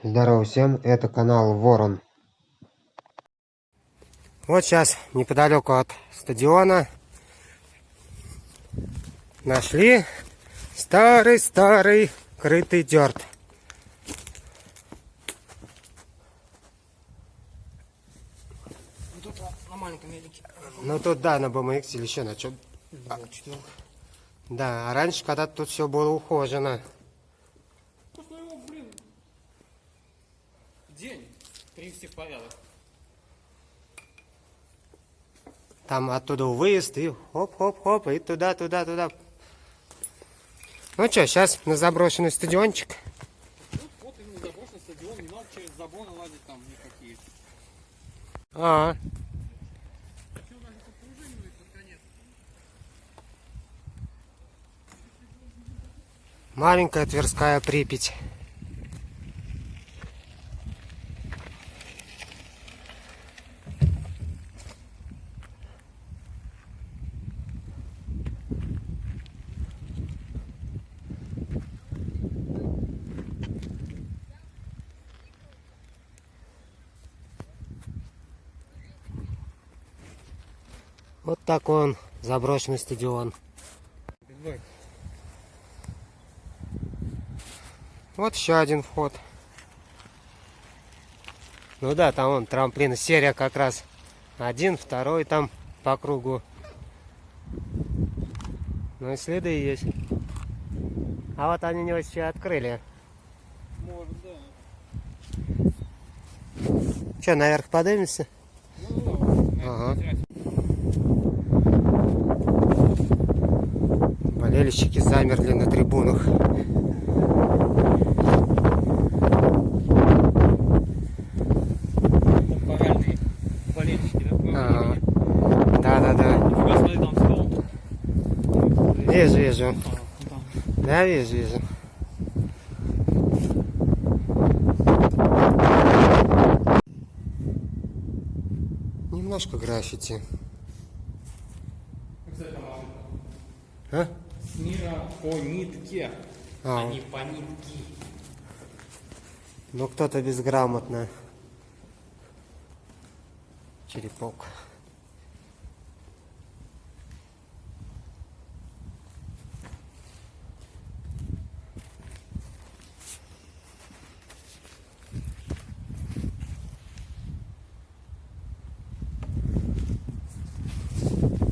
Здорово всем, это канал Ворон. Вот сейчас неподалеку от стадиона нашли старый крытый дёрт. Тут на маленьком велике. Ну тут да, на BMX или еще на чем. Да, а раньше когда-то тут все было ухожено. Просто его, день привести в порядок. Там оттуда выезд и хоп-хоп-хоп, и туда. Ну что, сейчас на заброшенный стадиончик. Вот именно заброшенный стадион, не надо через заборы лазить там никакие. Маленькая Тверская Припять. Вот такой он, заброшенный стадион. Вот еще один вход. Ну да, там вон трамплин, серия как раз. Один, второй там по кругу. Ну и следы есть. А вот они его еще открыли. Может, да. Че, наверх поднимемся? Ага. Болельщики замерли на трибунах. Паральные болельщики, да? Ага. Да. Нифига, смотри, там стол. Вижу. Там. Да, вижу. Немножко граффити. А? С мира по нитке, А, а не по нитке. ну кто-то безграмотно. Черепок.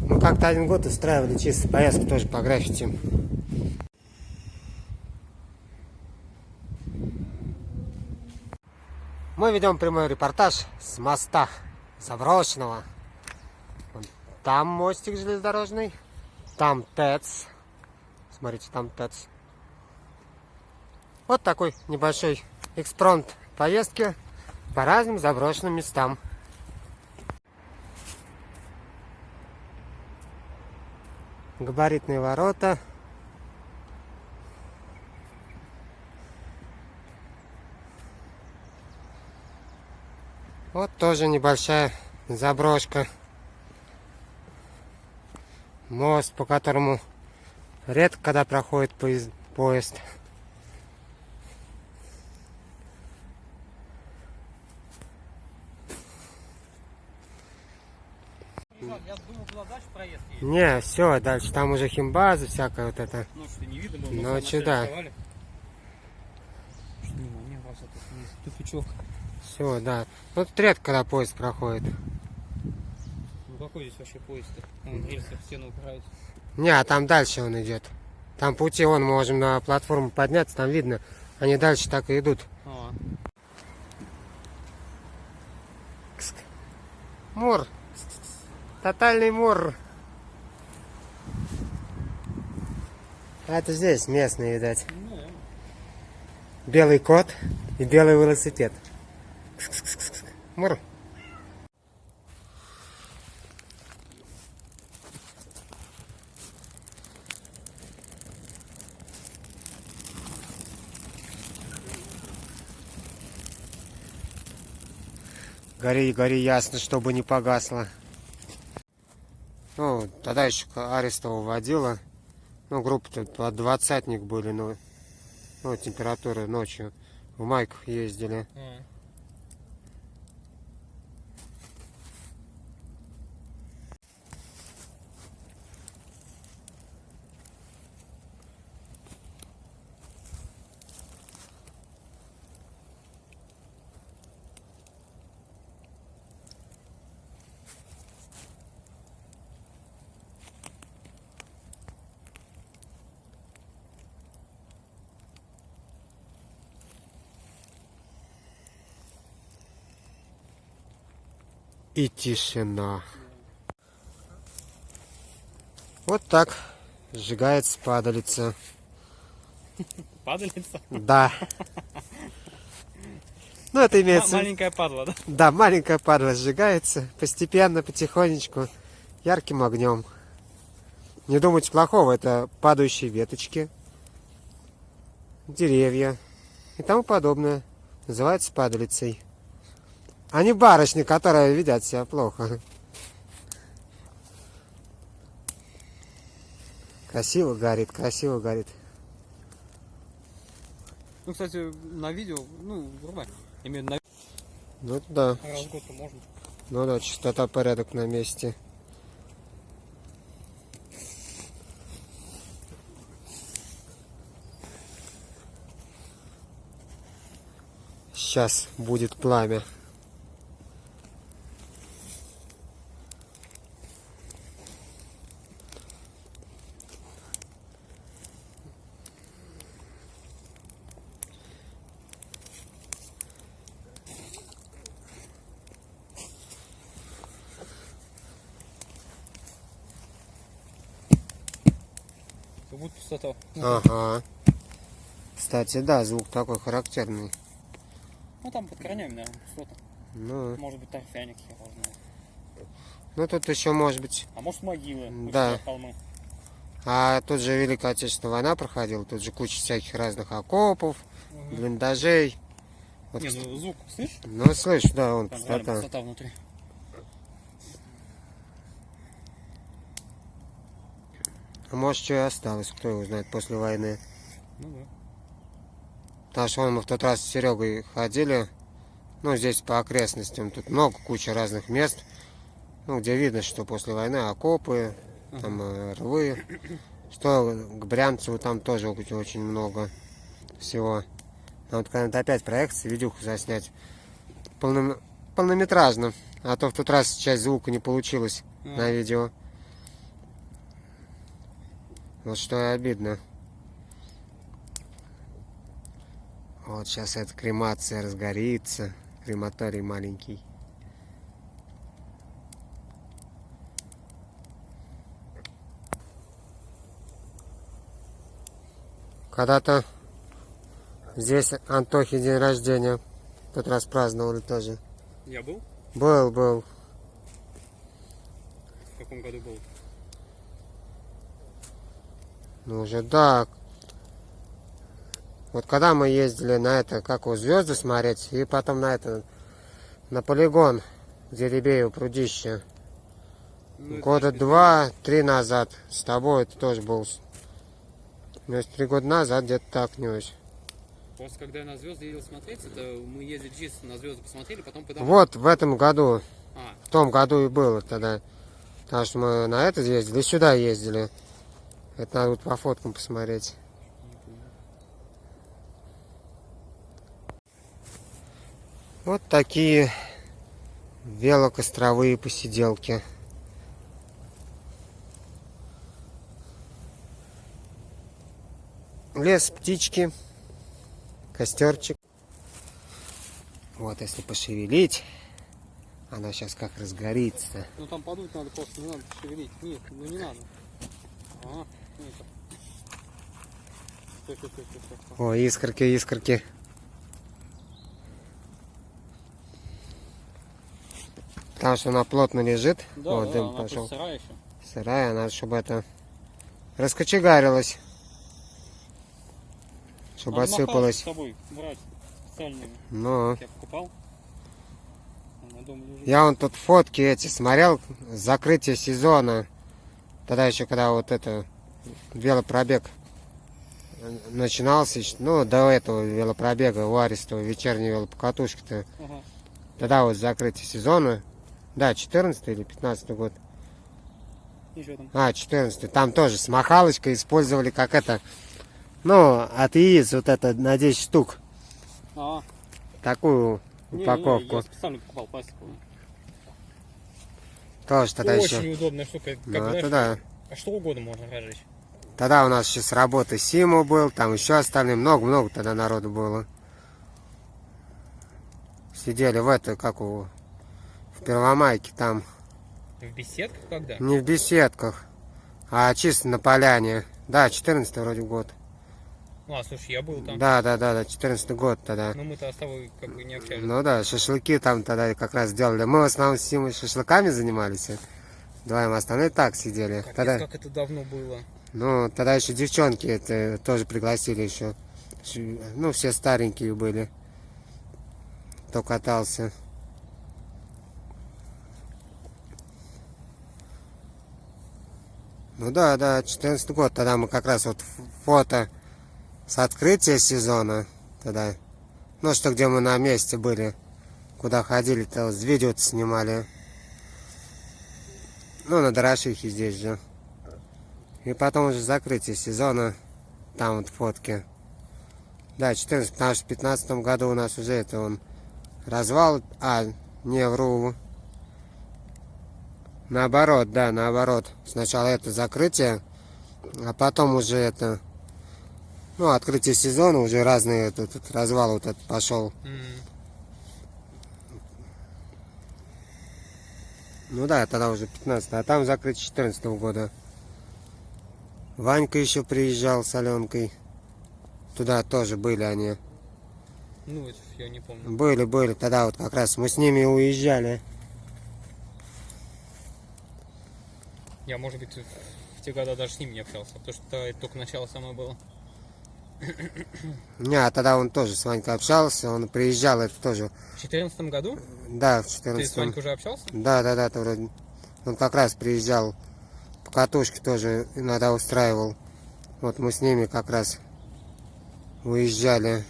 Мы как-то один год устраивали чисто поездку тоже по граффити. Мы ведем прямой репортаж с моста заброшенного. Там мостик железнодорожный, там ТЭЦ. Смотрите, там ТЭЦ. Вот такой небольшой экспромт поездки по разным заброшенным местам. Габаритные ворота. Вот тоже небольшая заброшка. Мост, по которому редко когда проходит поезд. Я думал, была дальше проезд есть. Не, все, дальше там уже химбаза, всякая вот это. Ночью не видно было. Ночью, да. Не, просто тут вниз. Тупичок. Все, да. Вот редко когда поезд проходит. Ну какой здесь вообще поезд-то? Он рельсы в стену упираются. Не, а там дальше он идет. Там пути мы можем на платформу подняться, там видно. Они дальше так и идут. Мур. Тотальный мур. А это здесь местные, видать. Белый кот и белый велосипед. Мур. Гори, ясно, чтобы не погасло. Ну, тогда еще Арестова водила. Ну, группа-то под 20-ник были, но температура ночью В майках ездили. И тишина. Вот так сжигается падалица. Падалица? Да. Ну, это имеется... Маленькая падла, да? Да, маленькая падла сжигается постепенно, потихонечку, ярким огнем. Не думайте плохого, это падающие веточки, деревья и тому подобное. Называется падалицей. А не барышни, которые ведят себя плохо. Красиво горит, красиво горит. Ну, кстати, на видео, ну, врубай. Именно на Ну да, разгон-то можно. ну да, чистота, порядок на месте. Сейчас будет пламя. Как будто пустота. Ага. Кстати, да, звук такой характерный. Ну, там под корнями, наверное, пустота. Ну, Может быть, торфяник, я его знаю. ну тут еще может быть. А может, могилы. Да. Очень холмы. А тут же Великая Отечественная война проходила, тут же куча всяких разных окопов, блиндажей. Вот, Не, ну звук, слышишь? ну, слышь, да, он Там реально пустота. пустота внутри. А может, что и осталось, кто его знает, после войны. Ну да. Потому что мы в тот раз с Серегой ходили, ну, здесь по окрестностям, тут много, куча разных мест, ну, где видно, что после войны окопы, там рвы, что к Брянцеву там тоже очень много всего. Нам вот когда-то опять проекцию, видюху заснять полнометражно, а то в тот раз часть звука не получилось на видео. Вот что и обидно. Вот сейчас эта кремация разгорится. Крематорий маленький. Когда-то здесь Антохи день рождения. В тот раз праздновали тоже. Я был? Был. В каком году был? Ну уже да. Вот когда мы ездили на это, как у звезды смотреть, и потом на это, на полигон, где Ребеево прудище. Ну, Года 2-3 назад. С тобой это тоже был. Ну, 3 года назад, где-то так, не очень. Просто когда я на звезды ездил смотреть, это мы ездили чисто на звезды посмотрели, потом подавали. Вот в этом году, А, в том году и было тогда. Потому что мы на это ездили, и сюда ездили. Это надо вот по фоткам посмотреть. Вот такие велокостровые посиделки. Лес, птички, костерчик. Вот если пошевелить, она сейчас как разгорится. ну там подуть надо просто, не надо шевелить. Нет, ну не надо. Ага, ну это. Стой. О, искорки. Потому что она плотно лежит. Да, Вот да, дым она пошел. просто сырая еще. Сырая, надо, чтобы это раскочегарилось. Чтобы Надо махалку осыпалось. с собой брать специальными. Ну, Я покупал. Она дома лежит. я вон тут фотки эти смотрел, закрытие сезона. Тогда еще, когда вот это велопробег начинался, ну, до этого велопробега у Арестова, вечерней велопокатушки-то. Ага. Тогда вот закрытие сезона. Да, 14 или 15 год. Ничего там. 14 там тоже с махалочкой использовали как это. Ну, от яиц вот это на 10 штук. А, Такую упаковку. я специально покупал пластиковую. Тоже тогда Очень еще. удобная штука. Как, Ну, знаешь, это да. а что угодно можно разжечь. Тогда у нас еще с работы Симу был, там еще остальные, много-много тогда народу было. Сидели в это, как в Первомайке там. В беседках когда? Не в беседках, а чисто на поляне. Да, 14 вроде год. А, слушай, я был там. Да, 14 год тогда. Но мы-то с тобой как бы не общались. Ну да, шашлыки там тогда как раз делали. Мы в основном с Симой шашлыками занимались. Вдвоем остальные так сидели. Капец, Тогда, как это давно было. ну, тогда еще девчонки это тоже пригласили еще. Ну, все старенькие были. Кто катался. Ну да, 14 год. Тогда мы как раз вот фото с открытия сезона. Тогда. Ну, что где мы на месте были. Куда ходили-то, видео снимали. Ну, на Дорошихе здесь же. И потом уже закрытие сезона. Там вот фотки. Да, 14, потому что в 15 году у нас уже это он развал. Не вру. Наоборот, да, наоборот. Сначала это закрытие, а потом уже это... Ну, открытие сезона, уже разные этот развал вот этот пошел. Ну да, тогда уже 15, а там закрытие 14 года. Ванька еще приезжал с Аленкой. Туда тоже были они. Ну, это я не помню. Были. Тогда вот как раз мы с ними уезжали. Я, может быть, в те года даже с ним не общался, потому что это только начало самое было. Не, а тогда он тоже с Ванькой общался, он приезжал, это тоже. В 14 году? Да, в Ты 14. с Ванькой уже общался? Да, это вроде. Он как раз приезжал, по катушке тоже иногда устраивал. Вот мы с ними как раз уезжали.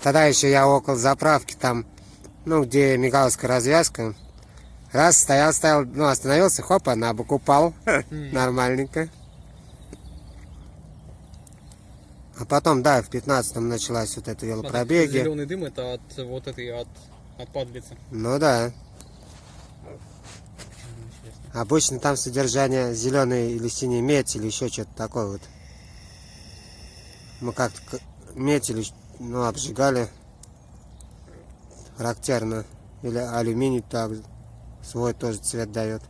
Тогда еще я около заправки там, ну, где мигаловская развязка. Раз стоял, ну, остановился, хоп, на бок упал. Нормальненько. А потом, да, в 15-м началась вот эта велопробеги. Зеленый дым это от вот этой, от падлицы. Ну да. Обычно там содержание зеленой или синей медь, или еще что-то такое вот. Мы как-то медь или, ну, обжигали. Характерно. Или алюминий так свой тоже цвет дает.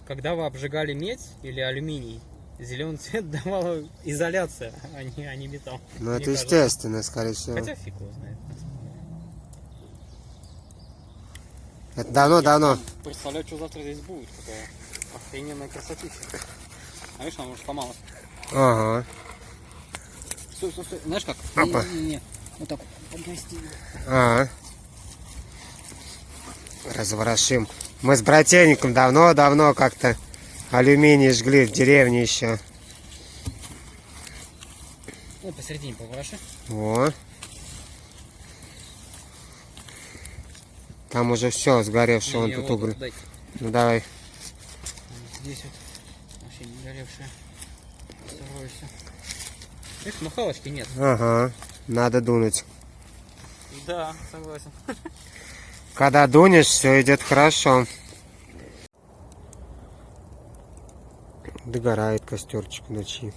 Когда вы обжигали медь или алюминий, зеленый цвет давала изоляция, а не металл. Ну, мне это кажется. естественно, скорее всего. Хотя фиг его знает. Это давно. Представляю, что завтра здесь будет. Какая охрененная красотища. А видишь, она уже сломалась. Ага. Стой. Знаешь как? Опа. Не. Вот так вот. Поднести. Ага. Разворошим. Мы с брательником давно как-то алюминий жгли в деревне еще. Ну, посередине повороши. Во. Там уже все сгоревшее, вон тут уголь. Дай. Ну давай. Здесь вот вообще не горевшая. Второе все. Видишь, махалочки нет. Ага. Надо дунуть. Да, согласен. Когда дунешь, все идет хорошо. Догорает костерчик в ночи.